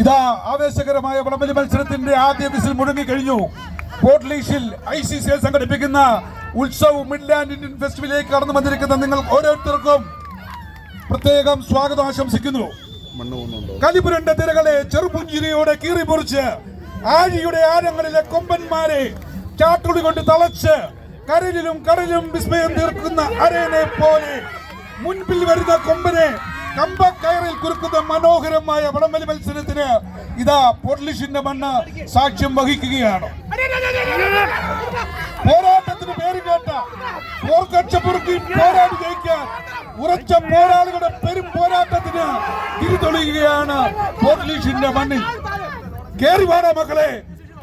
ഇതാ ആവേശകരമായ വടംവലി മത്സരത്തിന്റെ ആദ്യ വിസിൽ മുഴങ്ങിക്കഴിഞ്ഞു. പോർട്ട് ലീഷിൽ ICCL സംഘടിപ്പിക്കുന്ന ഉത്സവ് മിഡ്ലാൻഡ് ഇന്ത്യൻ ഫെസ്റ്റിവലിലേക്ക് കടന്നു വന്നിരിക്കുന്ന നിങ്ങൾ ഓരോരുത്തർക്കും പ്രത്യേകം സ്വാഗതം ആശംസിക്കുന്നു. കലിപുരണ്ട തിരകളെ ചെറുപുഞ്ചിരിയോടെ കീറി മുറിച്ച് ആഴിയുടെ ആഴങ്ങളിലെ കൊമ്പന്മാരെ ചാട്ടുളി കൊണ്ട് തളച്ച് കരലിലും കടലിലും വിസ്മയം തീർക്കുന്ന അരയനെ പോലെ മുൻപിൽ വരുന്ന കൊമ്പനെ കമ്പക്കയറിൽ കുറുക്കുന്ന മനോഹരമായ വടംവലി മത്സരത്തിന് ഇതാ പോർട്ട്ലിഷിന്റെ മണ്ണ് സാക്ഷ്യം വഹിക്കുകയാണ്. പോരാട്ടത്തിന് പേര് കേട്ട പോർക്കച്ചപ്പുറത്തിൽ പോരാടി ജയിക്കാൻ ഉറച്ച പോരാളികളുടെ പെരും പോരാട്ടത്തിന് തിരിതൊളിയുകയാണ് പോർട്ട്ലിഷിന്റെ മണ്ണിൽ. കേറിവാടാ മക്കളെ,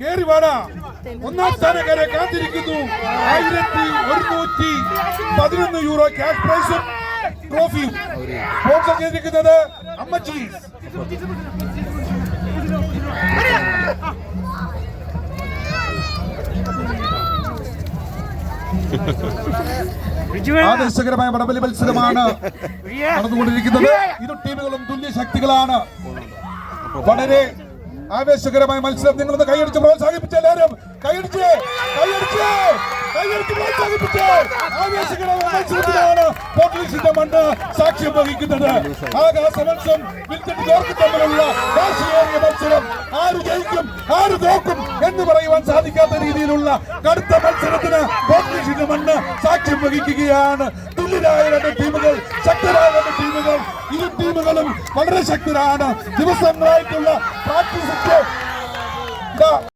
കേറിവാടാ. ഒന്നാം സ്ഥാനക്കാരെ കാത്തിരിക്കുന്നു. 1111 യൂറോ ക്യാഷ് പ്രൈസും ട്രോഫിയും സ്പോൺസർ ചെയ്തിരിക്കുന്നത് അമ്മച്ചീസ്. ആവേശകരമായ വടംവലി മത്സരമാണ് നടന്നുകൊണ്ടിരിക്കുന്നത്. ഇരു ടീമുകളും തുല്യ ശക്തികളാണ്. വളരെ ആവേശകരമായ മത്സരം. നിങ്ങളൊന്ന് കൈയടിച്ച് പ്രോത്സാഹിപ്പിച്ച എല്ലാവരും കൈയടിച്ച് പ്രോത്സാഹിപ്പിച്ച് ആവേശകരമായ മത്സരത്തിലാണ് പോർട്ട്ലിഷിന്റെ മണ്ണ് സാക്ഷ്യം വഹിക്കുന്നത്. ആകാശവംശം വിൽസൺ ജോർജ് തമ്മിലുള്ള വാശിയേറിയ മത്സരം. ആര് ജയിക്കും ആര് തോക്കും എന്ന് പറയുവാൻ സാധിക്കാത്ത രീതിയിലുള്ള കടുത്ത മത്സരത്തിന് പോർട്ട്ലിഷിന്റെ മണ്ണ് സാക്ഷ്യം വഹിക്കുകയാണ്. തുല്യരായ രണ്ട് ടീമുകൾ, ശക്തരായ രണ്ട് ടീമുകൾ. ഇരു ടീമുകളും വളരെ ശക്തരാണ്. ദിവസങ്ങളായിട്ടുള്ള പ്രാക്ടീസ്